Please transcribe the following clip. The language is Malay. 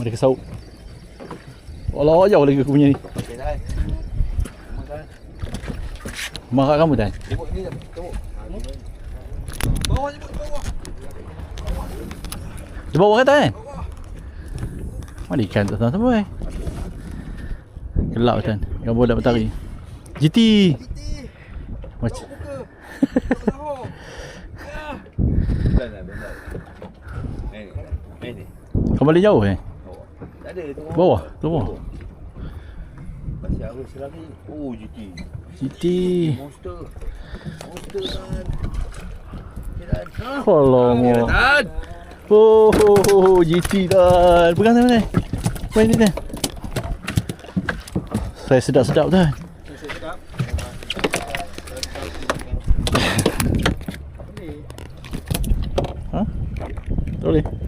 Mari kesau. Allah, jauh lagi aku punya ni. Okey dah. Marah kamu Tan? Tengok ni, tengok. Bawah jemput bawah. Di bawah kata kan? Mana ikan tu tuan-tuan? Gelap Tan. Gambar dak matahari. GT. Macam Benar. Ini. kau balik jauh Tak ada tu. Bawah, bawah. Masih arus lagi. Oh, GT. GT. Monster kan. Kira. Alamak. Tan. Oh, GT Tan. Pegang Tan, Tan. Main ni Tan. Saya sedap-sedap Tan. Ha? Tak boleh.